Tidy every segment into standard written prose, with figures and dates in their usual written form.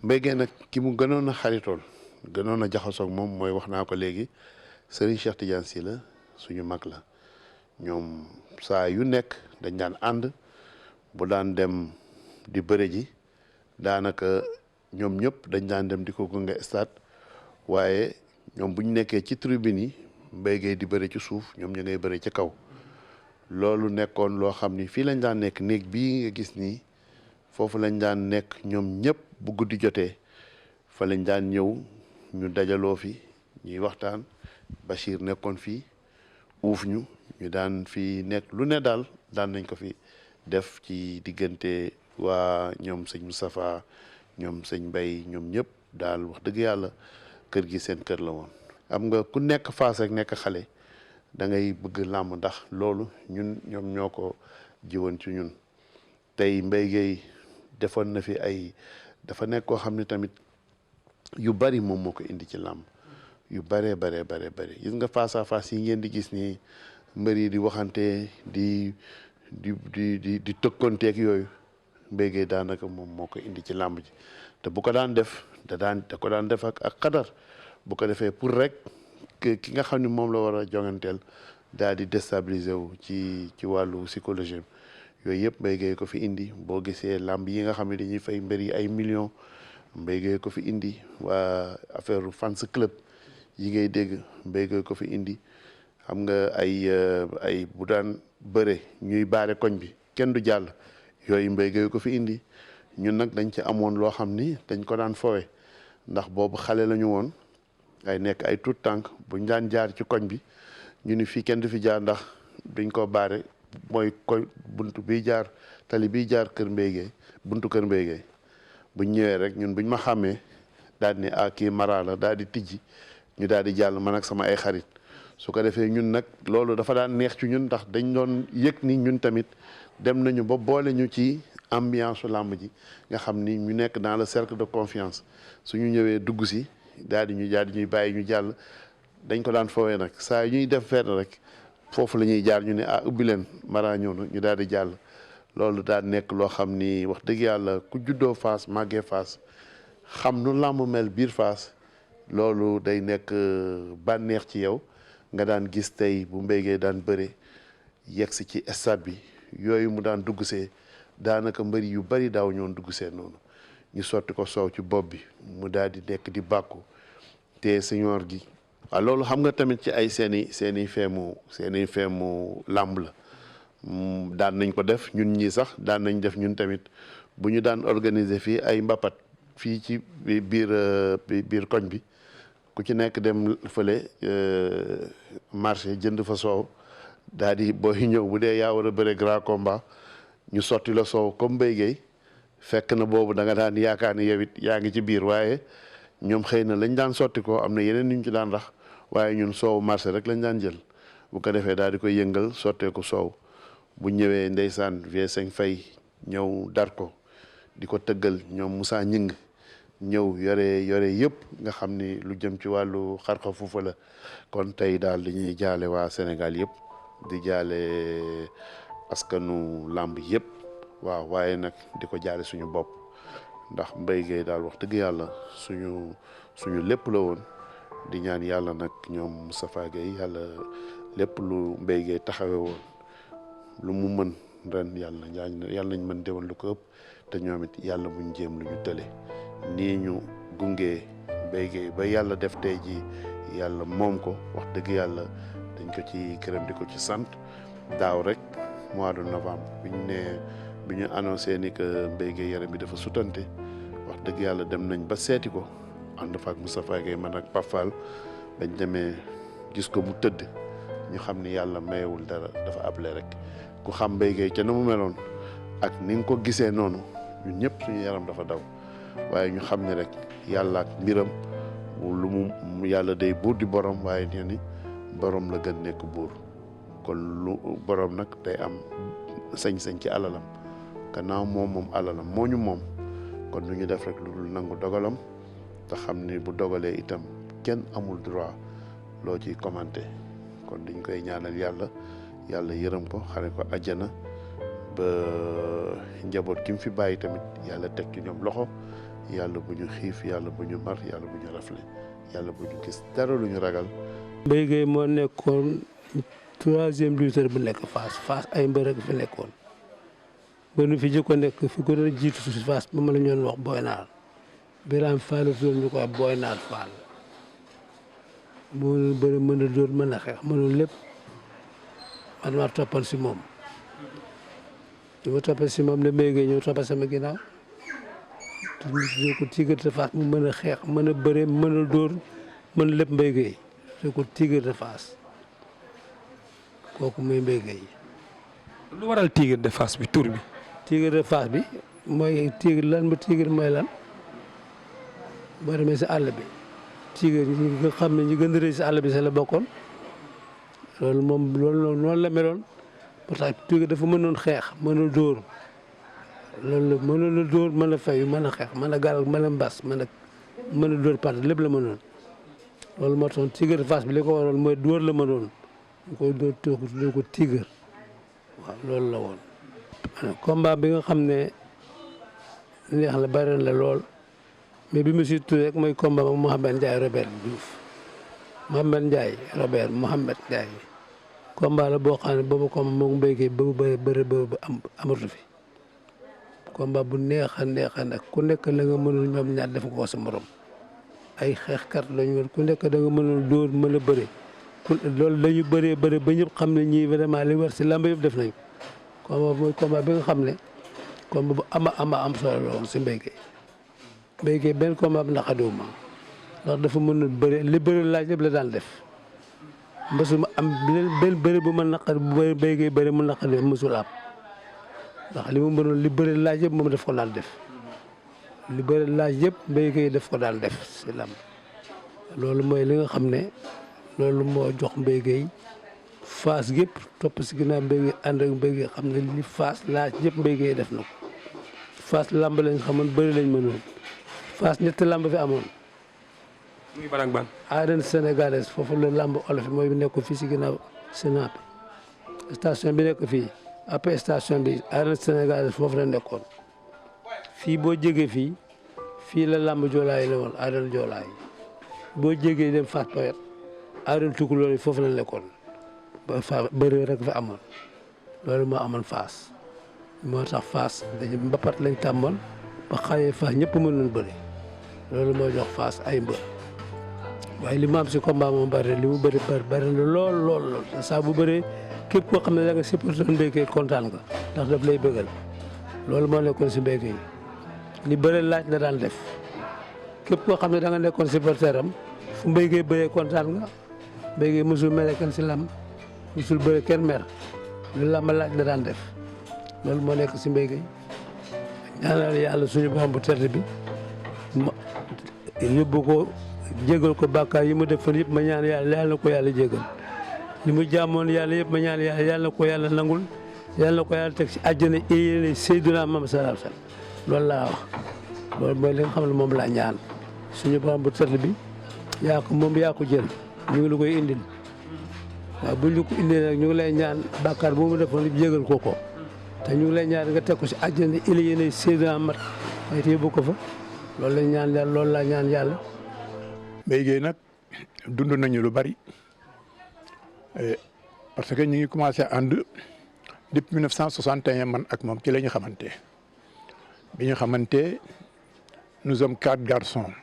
Mbaye Guèye nag ki mu gënoon a xaritool gënoon a jaxasoog moom mooy wax naa ko léegi Serigne Cheikh Tidiane Sy la suñu mag la ñoom saa yu nekk dañ daan ànd bu daan dem di bëre ji daanaka ñoom ñëpp dañ daan dem di ko gunge stade waaye ñoom bu ñu nekkee ci tribune yi Mbaye Guèye di bëre ci suuf ñoom ñu ngay bëre ci kaw loolu nekkoon loo xam ni fii lañ daan nekk néeg bii nga gis nii foofu lañ daan nekk ñoom ñëpp bu guddi jotee fa lañ daan ñëw ñu dajaloo fi ñuy waxtaan Bachir nekkoon fii uuf ñu daan fi nekk lu ne daal daan nañ ko fi def ci diggante waa ñoom sëñ Moustapha ñoom sëñ Mbaye ñoom ñëpp daal wax dëgg yàlla kër gi seen kër la woon. am nga ku nekk Fass rek nekk xale da ngay bëgg làmb ndax loolu ñoom ñoo ko jiwoon ci ñun tey Mbaye Guèye defoon na fi ay dafa nekk koo xam ne tamit yu bari moom moo ko indi ci làmb yu bare gis nga face à face yi ngeen di gis ni mbër yi di waxante di tëkkonteeg yooyu Mbaye Guèye daanaka moom moo ko indi ci làmb ji te bu ko daan def da ko daan def ak xadar bu ko defee pour rek ki nga xam ne moom la war a jonganteel daal di déstabiliser wu ci wàllu psychologie yooyu yëpp Mbaye Guèye ko fi indi boo gisee làmb yi nga xam ne dañuy fay mbër yi ay millions Mbaye Guèye ko fi indi waa affaire fans club yi ngay dégg Mbaye Guèye ko fi indi xam nga ay bu daan bëre ñuy baare koñ bi kenn du jàll yooyu Mbaye Guèye ko fi indi ñun nag dañ ci amoon loo xam ni dañ ko daan fowe ndax boobu xale la ñu woon ay nekk ay tout tànk buñ daan jaar ci koñ bi ñu ni fii kenn du fi jaar ndax dañ ko baare mooy koy buntu biy jaar tali biy jaar kër Mbaye Guèye buntu kër Mbaye Guèye buñ ñëwee rek ñun buñ ma xàmmee daal di ne kii mara la daal di tijji ñu daal di jàll man ak sama ay xarit su ko defee ñun nag loolu dafa daan neex ci ñun ndax dañ doon yëg ni ñun tamit dem nañu ba boole ñu ci ambiance su làmb ji nga xam ni ñu nekk dans le cercle de confiance suñu ñëwee dugg si daal di ñuy bàyyi ñu jàll dañ ko daan foowee nag saa yu ñuy def fenn rek foofu la ñuy jaar ñu ne ubbi leen mara ñëw na ñu daal di jàll loolu daal nekk loo xam ni wax dëgg yàlla ku juddoo Fass màggee Fass xam nu làmb mel biir Fass loolu day nekk bànneex ci yow nga daan gis tey bu Mbaye Guèye daan bëre yegg si ci stade bi yooyu mu daan dugg see daanaka mbëri yu bari daaw ñoon dugg see noonu ñu sotti ko soow ci bopp bi mu daal di nekk di bàkku te señor gi waaw loolu xam nga tamit ci ay seeni feemu làmb la daan nañ ko def ñun ñii sax daan nañ def ñun tamit bu ñu daan organiser fii ay mbapat fii ci biir koñ bi ku ci nekk dem fële marché jënd fa soow daal di booy ñëw bu dee yaa war a bëre grand combat ñu sotti la soow comme Mbaye Guèye fekk na boobu da nga daan yaakaar ni yow it yaa ngi ci biir waaye ñoom xëy na lañ daan sotti ko am na yeneen ñu ci daan rax waaye ñun soow marché rek lañ daan jël bu ko defee daal di koy yëngal sotteeku soow bu ñëwee ndeysaan V5 fay ñëw dar ko di ko tëggal ñoom Moussa Ñing ñëw yore yëpp nga xam ni lu jëm ci wàllu xarxa fuufa la kon tey daal dañuy jaale waa Sénégal yëpp di jaale askanu làmb yëpp waaw waaye nag di ko jaale suñu bopp ndax Mbaye Guèye daal wax dëgg yàlla suñu lépp la woon di ñaan yàlla nag ñoom Moustapha Guèye yàlla lépp lu Mbaye Guèye taxawe woon lu mu mën ren yàlla nañ mën déwén lu ko ëpp te ñoom it yàlla buñ jéem lu ñu tële nii ñu gungee Mbaye Guèye ba yàlla def tey ji yàlla moom ko wax dëgg yàlla dañ ko ci gërëm di ko ci sant daaw rek mois de novembre bi ñu annoncé ni que Mbaye Guèye yaram bi dafa sutante wax dëgg yàlla dem nañ ba seeti ko ànd fa ak Moustapha Guèye man ak Pape Fall bañ demee gis ko mu tëdd ñu xam ni yàlla mayewul dara dafa able rek ku xam Mbaye Guèye ca na mu meloon ak ni nga ko gisee noonu ñun ñëpp suñu yaram dafa daw waaye ñu xam ne rek yàlla ak mbiram lu mu yàlla day buur di borom waaye nee ni borom la gën nekk buur kon lu borom nag day am sañ-sañ ci alalam gannaaw moom alalam moo ñu moom kon lu ñu def rek lu dul nangu dogalam te xam ni bu dogalee itam kenn amul droit loo ciy commenté kon dañ koy ñaanal yàlla yàlla yërëm ko xare ko àjjana ba njaboot gi mu fi bàyyi tamit yàlla teg ci ñoom loxo yàlla bu ñu xiif yàlla bu ñu mar yàlla bu ñu rafle yàlla bu ñu gis dara lu ñu ragal. Mbaye Gueye moo nekkoon 3e lutteur bu nekk Fass ay mbër ak fi nekkoon ba nu fi jëkko nekk fi ko doon jiitu si Fass ba ma la ñoon wax Boy Naar Birame Fall ñu ko wax Boy Naar Fall moo bëri mën a dóor mën a xeex mënul lépp man maa toppal si moom li ma toppal si moom ne Mbaye Gueye ñëw toppal sama ginnaaw te ko Tigre de Fass mu mën a xeex mën a bëre mën a dóor mën lépp Mbaye Gueye te ko Tigre de Fass kooku muy Mbaye Gueye. lu waral Tigre de Fass bi tur bi. Tigre de Fass bi mooy tigre lan ba tigre mooy lan boo demee si àll bi tigre ñi nga xam ne ñi gën a rëy si àll bi sa la bokkoon loolu moom loolu noonu la meloon parce que tigre dafa mënoon xeex mën a dóor loolu la mënoon a dóor mën a fayu mën a xeex mën a gaal mën a mbas mën a dóor part lépp la mënoon loolu moo taxoon Tigre de Fass bi li ko waroon mooy dóor la mënoon ñu koy dóor tuddee ko tigre waaw loolu la woon. combat bi nga xam ne neex la bari la lool mais bi mu si tudd rek mooy combat ak Mouhamed Ndiaye Robert Diouf Mouhamed Ndiaye Robert Mouhamed Ndiaye combat la boo xam ne boobu combat moom Mbaye Gueye bëri ba amatu fi combat bu neex a nag ku nekk la nga mënul ñoom ñaar def ko sa morom ay xeexkat lañu woon ku nekk da nga mënul dóor mën a bëri loolu la ñu bëree ba ñëpp xam ne ñii vraiment li war si làmb yëpp def nañ ko combat mooy combat bi nga xam ne combat bu am solo la woon si Mbaye Gueye. Mbaye Gueye benn combat bi naqadiwuma ndax dafa mën a bëri li bëri laaj yëpp la daan def mbasuma am benn bëri bu ma naqari bu Mbaye Gueye bëri mu naqadi mësul am ndax li mu mënoon li bëri laaj yëpp moom daf ko daan def li bëri laaj yëpp Mbaye Gueye daf ko daan def si lamb loolu mooy li nga xam ne loolu moo jox Mbaye Gueye Fass gépp topp si ginnaaw Mbaye Gueye ànd ak Mbaye Gueye xam ne li Fass laaj yëpp Mbaye Gueye def na ko Fass lamb lañ xamoon bëri lañ mënoon Fass ñetti lamb fi amoon. muy ban ak ban. arène sénégalaise foofu la lamb olof mooy bi nekk fii si ginnaaw Sénat station bi nekk fii après station bi arène sénégalaise foofu la nekkoon fii boo jégee fii la lamb joolaay la woon arène joolaay boo jégee dem Fass Pawet arène tukulóor yi foofu la nekkoon ba fa bëri rek fa amoon loolu moo amoon Fass moo tax Fass dañu mbapat lañ tàmmoon ba xale Fass ñëpp mënoon bëri loolu moo jox Fass ay mbër waaye li mu am si combat moom bari li mu bëri na lool saa bu bëree képp koo xam ne da nga supporté Mbaye Gueye kontaan nga ndax daf lay bëggal loolu moo nekkoon si Mbaye Gueye li bëri laaj la daan def képp koo xam ne da nga nekkoon supporter am fu Mbaye Gueye bëree kontaan nga Mbaye Gueye mosul mere kenn si lamb mosul bëri kenn mer lu lamb laaj la daan def loolu moo nekk si Mbaye Gueye ñaanal yàlla suñu borom bu tedd bi ma yóbbu ko jégal ko bàkkaar yi mu def fan yëpp ma ñaan yàlla na ko yàlla jégal li mu jaamoon yàlla yëpp ma ñaan yàlla na ko yàlla nangul yàlla na ko yàlla teg si àjjana yéene Seydina Muhammad sallallahu alayhi wasallam loolu laa wax loolu mooy li nga xam ne moom laa ñaan suñu borom bu tedd bi yaa ko jël ñu ngi la koy indil waaw buñ la ko indil nag ñu ngi lay ñaan bàkkaar bu mu defoon yëpp jégal ko te ñu ngi lay ñaan nga teg ko si àjjana yéene Seydina Muhammad waaye te yóbbu ko fa loolu lañ ñaan yàlla loolu laa ñaan yàlla. Mbaye Gueye nag dund nañu lu bari parce que ñu ngi commencé ànd depuis 1961 man ak moom ci la ñu xamante bi ñu xamante nous sommes 4 garçons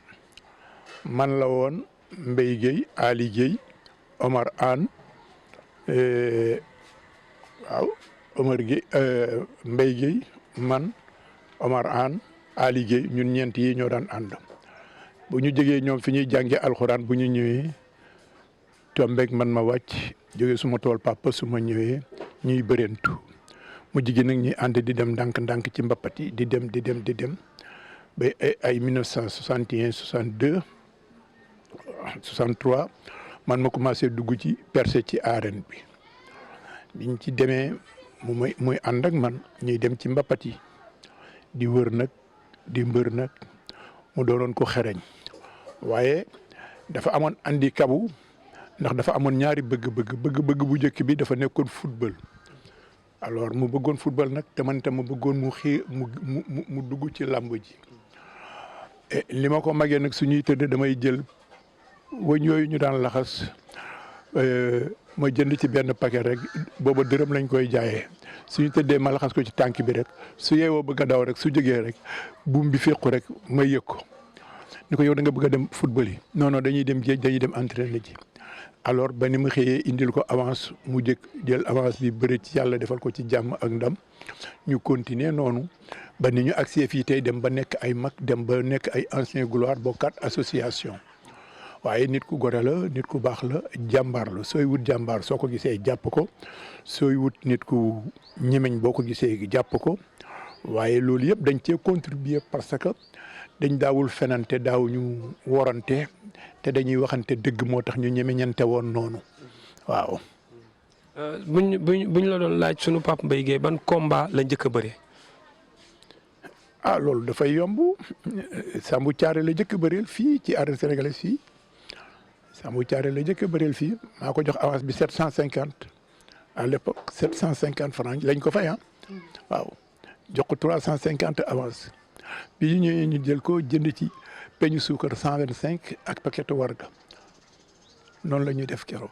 man la woon Mbaye Gueye Ali Gueye Omar Anne waaw Omar Gueye Mbaye Gueye man Omar Anne Ali Gueye ñun ñeent yi ñoo daan ànd bu ñu jógee ñoom fi ñuy jàngee alxuraan bu ñu ñëwee tombeek man ma wàcc jógee suma tool papa su ma ñëwee ñuy bërentu mu jigéen nag ñuy ànd di dem ndànk-ndànk ci mbappat yi di dem ba ay 1961 62 63 man ma commencé dugg ci percé ci arène bi biñ ci demee muy ànd ak man ñuy dem ci mbappat yi di wër nag di mbër nag mu doonoon ko xereñ waaye dafa amoon handicap ndax dafa amoon ñaari bëgg-bëgg bu njëkk bi dafa nekkoon football. Alors mu bëggoon football nag te man tam mu bëggoon mu dugg ci làmb ji li ma ko magee nag suñuy tëdd damay jël wëñ yooyu ñu daan laxas ma jënd ci benn paquet rek booba dërëm lañ koy jaayee suñu tëddee ma laxas ko ci tànk bi rek su yeewoo bëgg a daw rek su jógee rek buum bi féqu rek ma yëg ko ni ko yow da nga bëgg a dem football yi non dañuy dem géej dañuy dem entraîner ji. Alors ba ni mu xëyee indil ko avance mu jëkk jël avance bi bëri ci yàlla defal ko ci jàmm ak ndam ñu continuer noonu ba ni ñu agsee fii tey dem ba nekk ay mag dem ba nekk ay ancien gloire bokkaat association waaye nit ku gore la nit ku baax la jàmbaar la sooy wut jàmbaar soo ko gisee jàpp ko sooy wut nit ku ñemeñ boo ko gisee jàpp ko waaye loolu yëpp dañ cee contribuer parce que dañ daawul fenante daawuñu worante te dañuy waxante dëgg moo tax ñu ñemeñante woon noonu waaw. buñ la doon laaj sunu Pape Mbaye Guèye ban combat la njëkk a bëree. Loolu dafay yomb Sambou Thiaré la njëkk a bëreel fii ci arène sénégalaise fii Sambou Thiaré la njëkk a bëreel fii maa ko jox avance bi 750 à l'époque 750 francs lañ ko fay waaw jox ko 350 avance bi ñu ñëwee ñu jël ko jënd ci. peñu suukar 125 ak paquetu warga noonu la ñuy def keroog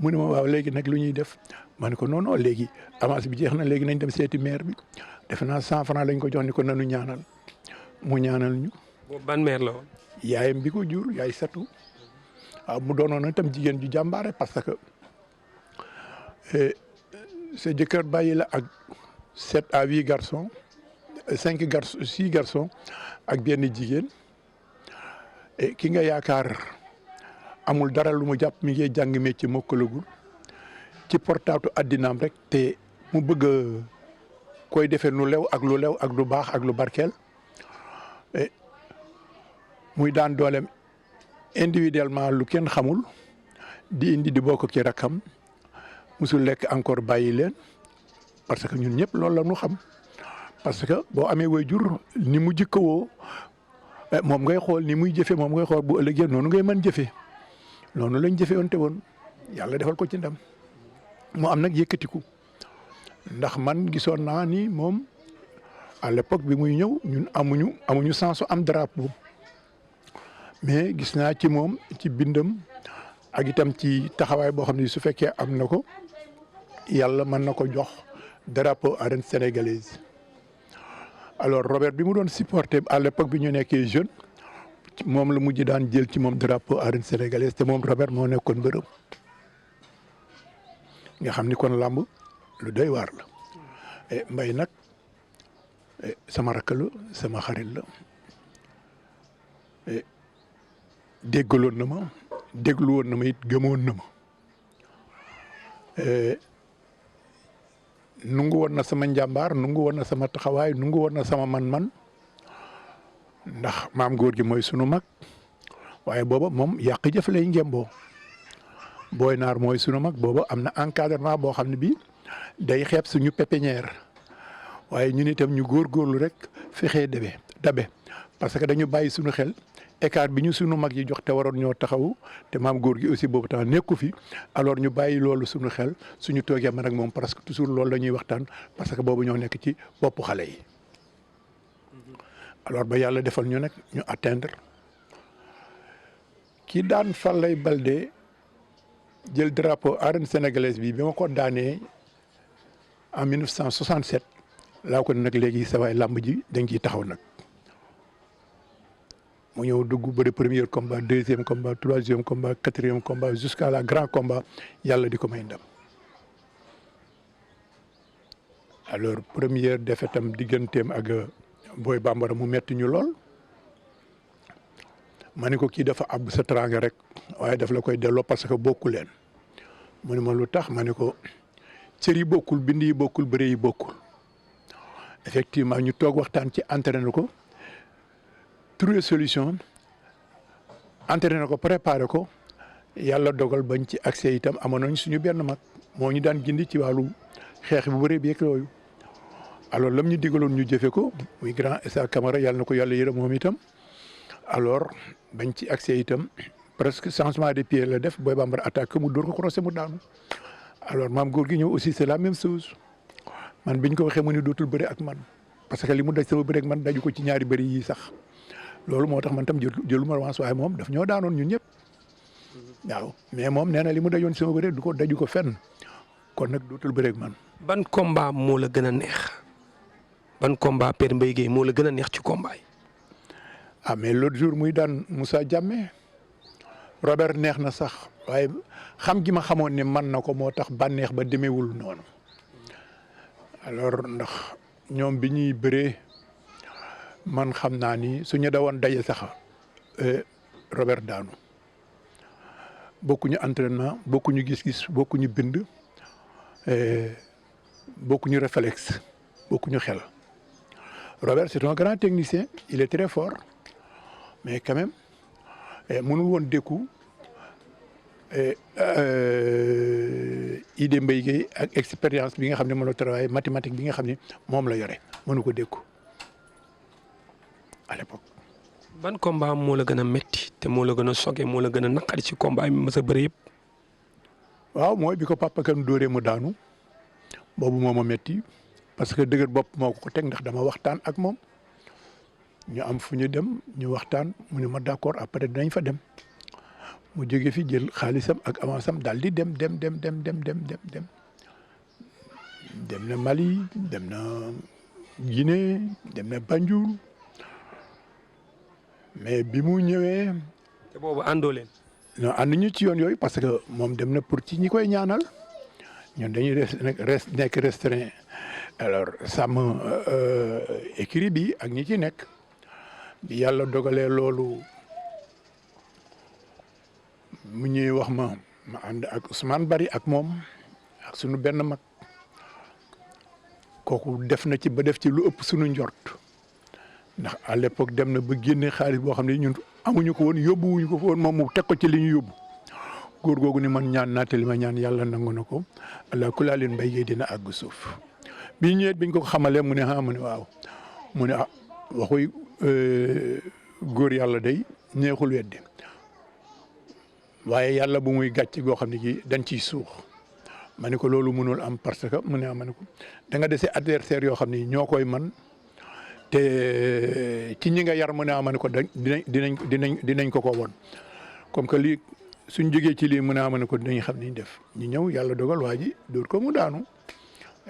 mu ne ma waaw léegi nag lu ñuy def ma ne ko non léegi avance bi jeex na léegi nañ dem seeti maire bi defe naa 100 francs lañ ko jox ni ko nanu ñaanal mu ñaanal ñu. boobu ban maire la woon. yaayam bi ko jur yaay satu waaw mu doonoon itam jigéen ju jàmbaare parce que sa jëkkër bàyyi la ak 7 à 8 garçons 6 garçons ak benn jigéen. Ki nga yaakaar amul dara lu mu jàpp mi ngi jàng métier mokkalagul ci portaatu addinaam rek te mu bëgg koy defee lu lew ak lu baax ak lu barkeel muy daan dooleem individuellement lu kenn xamul di indi di bokk ci rakkam musul lekk encore bàyyi leen parce que ñun ñëpp loolu la ñu xam parce que boo amee waajur ni mu jikkawoo moom ngay xool ni muy jëfe moom ngay xool bu ëllëgee noonu ngay mën jëfe noonu lañ jëfe woon te woon yàlla defal ko ci ndam mu am nag yëkkatiku ndax man gisoon naa ni moom à l'époque bi muy ñëw ñun amuñu sensu am drapeau mais gis naa ci moom ci bindam ak itam ci taxawaay boo xam ne su fekkee am na ko yàlla mën na ko jox drapeau arène sénégalaise. Alors Robert bi mu doon supporté à l'époque bi ñu nekkee jeune moom la mujj daan jël ci moom drapeau arène sénégalaise te moom Robert moo nekkoon mbërëm nga xam ni kon làmb lu doy waar la Mbaye nag sama rakk la sama xarit la déggaloon na ma déglu woon na ma it gëmoon na ma nungu woon na sama njàmbaar nungu woon na sama taxawaay nungu woon na sama man-man ndax maam góor gi mooy sunu mag waaye booba moom yàq jëf lay ngemboo booy naar mooy sunu mag booba am na encadrement boo xam ne bii day xeeb suñu pépinière waaye ñun itam ñu góorgóorlu rek fexee dabe parce que dañu bàyyi suñu xel écart bi ñu sunu mag yi jox te waroon ñoo taxawu te maam góor gi aussi boobu temps nekku fi alors ñu bàyyi loolu suñu xel suñu toogee man ak moom parce que toujours loolu la ñuy waxtaan parce que boobu ñoo nekk ci boppu xale yi alors ba yàlla defal ñu nag ñu atteindre ki daan Falaye Baldé jël drapeau arène sénégalaise bi ma ko daanee en 1967 laa ko nag léegi sa waay làmb ji dañ ciy taxaw nag mu ñëw dugg bëri premier combat deuxième combat troisième combat quatrième combat jusqu'à la grand combat yàlla di ko may ndam alors première défaite am digganteem ak Boy Bambara mu metti ñu lool ma ne ko kii dafa àbb sa teraanga rek waaye daf la koy delloo parce que bokku leen mu ne ma lu tax ma ne ko cër yi bokkul bind yi bokkul bëre yi bokkul effectivement ñu toog waxtaan ci entraîné ko trouver solution entraîné ko préparé ko yàlla dogal bañ ci accès itam amoon nañ suñu benn mag moo ñu daan gindi ci wàllu xeex bu bëre bi ak yooyu alors lam ñu digaloon ñu jëfe ko muy grand Issa Camara yàlla na ko yàlla yërëm moom itam alors bañ ci accès itam presque changement de pied la def Boy Bambara attaque mu dóor ko croisé mu daanu alors maam góor gi ñëw aussi c'est la même chose man biñ ko waxee mu ne dootul bëre ak man parce que li mu daj sama bëre ak man daju ko ci ñaari bëri yi sax loolu moo tax man tam jëluma revanche waaye moom daf ñoo daanoon ñun ñëpp waaw mais moom nee na li mu dajoon sama bëre du ko daju ko fenn kon nag dootul bëre ak man. ban combat moo la gën a neex ban combat Père Mbaye Guèye moo la gën a neex ci combat yi. ah mais l'autre jour muy daan Moussa Diame Robert neex na sax waaye xam gi ma xamoon ne man na ko moo tax bànneex ba demeewul noonu alors ndax ñoom bi ñuy bëree man xam naa ni suñu dawoon daje sax Robert daanu bokkuñu entraînement bokkuñu gis-gis bokkuñu bind bokkuñu réflexe bokkuñu xel Robert c'est un grand technicien il est très fort mais quand même mënul woon dékku idée Mbaye Guèye ak expérience bi nga xam ne moom la travail mathématique bi nga xam ne moom la yore mënu ko dékku à l'époque. ban combat moo la gën a metti te moo la gën a choqué moo la gën a naqari ci combat yi mës a bëri yëpp. waaw mooy bi ko Papa Kane dóoree mu daanu boobu moo ma metti parce que dëgër bopp moo ko teg ndax dama waxtaan ak moom ñu am fu ñu dem ñu waxtaan mu ne ma d'accord après dinañ fa dem mu jóge fi jël xaalisam ak avance am daal di dem na Mali dem na Guinée dem na Banjul mais bi mu ñëwee. te boobu àndoo leen. non ànduñu ci yoon yooyu parce que moom dem na pour ci ñi koy ñaanal ñun dañuy nekk restreint alors sàmm écrit bi ak ñi ci nekk bi yàlla dogalee loolu mu ñuy wax ma ànd ak Ousmane Bari ak moom ak sunu benn mag kooku def na ci ba def ci lu ëpp sunu njort ndax à l'époque dem na ba génne xaalis boo xam ne ñun amuñu ko woon yóbbuwuñu ko woon moom mu teg ko ci li ñu yóbbu góor googu ni man ñaan naa te li ma ñaan yàlla nangu na ko allah kulaa leen Mbaye Guèye dina àgg suuf bi ñëwee biñ ko xamalee mu ne ah mu ne waaw mu ne ah waxuy góor yàlla day neexul weddi waaye yàlla bu muy gàcc goo xam ne gi dañ ciy suux ma ne ko loolu mënul am parce que mu ne ah ma ne ko da nga dese adversaire yoo xam ne ñoo koy man te ci ñi nga yar mu ne ah ma ne ko dinañ ko woon comme que lii suñ jógee ci lii mu ne ah ma ne ko dinañ xam niñ def ñu ñëw yàlla dogal waa ji dóor ko mu daanu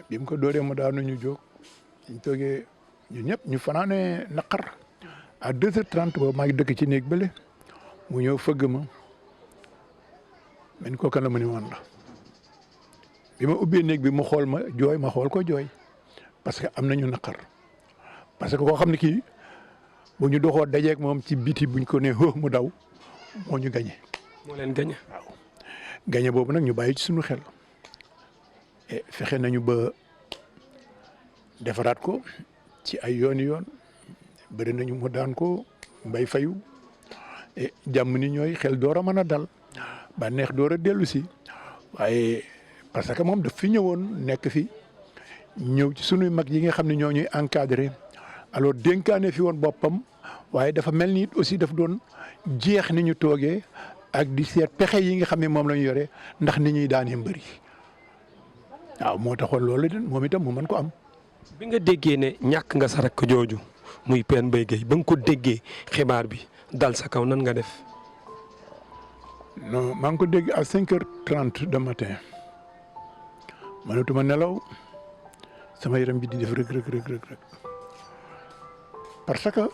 bi mu ko dóoree mu daanu ñu jóg ñu toogee ñu ñëpp ñu fanaane naqar à 2h30 boobu maa ngi dëkk ci néeg bële mu ñëw fëgg ma men kooka la mu ne woon la bi ma ubbee néeg bi mu xool ma jooy ma xool ko jooy parce que am nañu naqar parce que koo xam ne kii bu ñu doxoo dajeeg moom ci biti buñ ko ne mu daw moo ñu gañe moo leen gañe waaw gañe boobu nag ñu bàyyi ci suñu xel et fexe nañu ba defaraat ko ci ay yooni yoon bëri nañu mu daan ko mbay fayu et jàmm ni ñooy xel door a mën a dal ba neex door a dellu si waaye parce que moom daf fi ñëwoon nekk fi ñëw ci sunuy mag yi nga xam ne ñoo ñuy encadré alors dénkaane fi woon boppam waaye dafa mel ni aussi daf doon jeex ni ñu toogee ak di seet pexe yi nga xam ne moom la ñu yore ndax ni ñuy daanee mbëri waaw moo taxoon loolu den moom itam mu mën ko am. bi nga déggee ne ñàkk nga sa rakk jooju muy Père Mbaye Guèye ba nga ko déggee xibaar bi dal sa kaw nan nga def. non maa ngi ko dégg à 5h30 de matin mënatuma nelaw sama yaram bi di def rëg parce que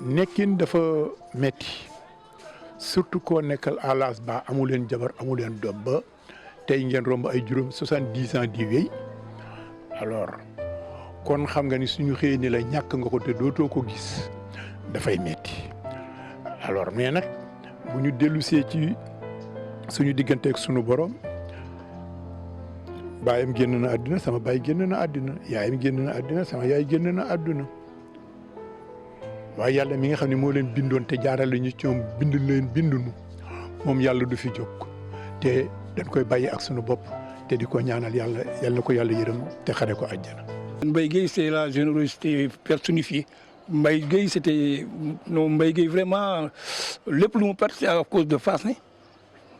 nekkin dafa metti surtout koo nekkal à l'âge ba amu leen jabar amu leen doom ba tey ngeen romb ay juróom 70 ans di wéy alors kon xam nga ni suñu xëyee ni la ñàkk nga ko te dootoo ko gis dafay metti alors mais nag bu ñu dellusee ci suñu digganteeg suñu borom baayam génn na àddina sama baay génn na àddina yaayam génn na àddina sama yaay génn na àdduna waaye yàlla mi nga xam ne moo leen bindoon te jaarale ñu ci ñoom bind leen bindunu moom yàlla du fi jóg te dañ koy bàyyi ak sunu bopp te di ko ñaanal yàlla ko yàlla yërëm te xare ko àjjana. Mbaye Guèye c'est la générosité personnifiée Mbaye Gueye c'était non Mbaye Gueye vraiment lépp lu mu perte c'est à cause de Fass ne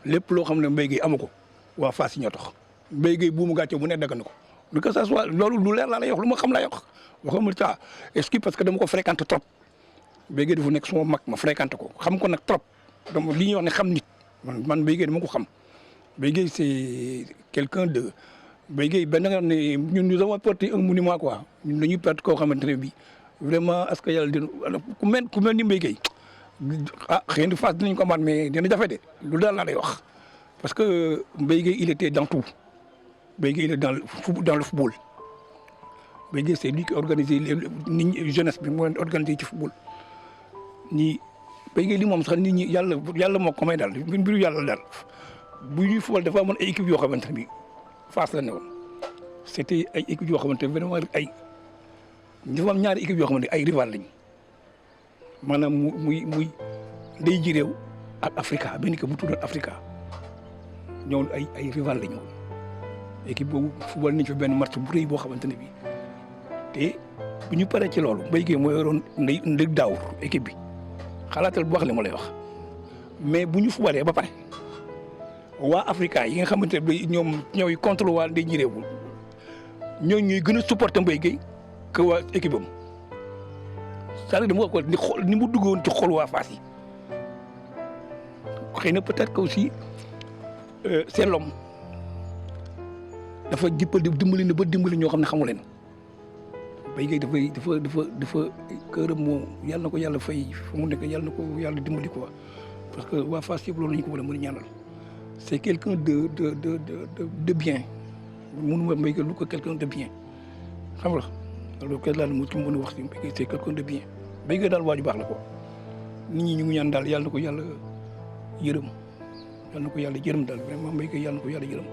lépp loo xam ne Mbaye Gueye amu ko waa Fass yi ñoo tax Mbaye Gueye bu mu gàcce bu ne dagg na ko lu que ça soit loolu lu leer laa lay wax lu ma xam laa wax waxuma ça est-ce que parce que dama ko fréquenté trop Mbaye Gueye dafa nekk suma mag ma fréquenté ko xam ko nag trop donc li ñuy wax ne xam nit man Mbaye Gueye dama ko xam Mbaye Gueye c'est quelqu'un de Mbaye Gueye benn nga ne ñun nous avons porté un monument quoi ñun dañuy perte koo xamante ne bii vraiment est-ce que yàlla dina ku mel ni Mbaye Gueye ah xëy na Fass dinañ ko amaat mais dina jafe de lu daal laa lay wax parce que Mbaye Gueye il était dans tout Mbaye Gueye il est dans le football Mbaye Gueye c'est lui qui organisé nit ñi jeunesse bi moo organisé ci football ñi Mbaye Gueye li moom sax nit ñi yàlla moo ko may daal mbiru yàlla daal bu ñuy football dafa amoon ay équipe yoo xamante ne bii Fass la ne woon c'était ay équipe yoo xamante ne vraiment ay dafa am ñaari équipe yoo xamante ne ay rival lañu maanaam muy ndey ji réew ak Africa benn équipe bu tuddoon Africa ñoom ay rival lañu woon équipe boobu football nañ fa benn match bu rëy boo xamante ne bii te bu ñu paree ci loolu Mbaye Gueye moo yoroon ndey daawur équipe bi xalaatal bu wax li ma lay wax mais bu ñu footballee ba pare waa Africa yi nga xamante ne ñoom ñooy contre waa ndey ji réew ñooñu ñuy gën a supporter Mbaye Gueye que waa équipe am c'est-à-dire dama ko ni mu duggoon ci xol waa Fass yi xëy na peut-être que aussi c'est l'homme dafa dimbali na ba dimbali ñoo xam ne xamu leen Mbaye Gueye dafa këram moo yàlla na ko yàlla fay fu mu nekk yàlla na ko yàlla dimbali quoi parce que waa Fass yëpp loolu la ñu ko war a mën a ñaanal c'est quelqu'un de bien mënuma Mbaye Gueye lu ko quelqu'un de bien xam nga loolu kay daal mu ci mën a wax si Mbaye Gueye c'est quelqu'un de bien Mbaye Gueye daal waa ju baax la ko nit ñi ñu ngi ñaan daal yàlla na ko yàlla yërëm daal vraiment Mbaye Gueye yàlla na ko yàlla yërëm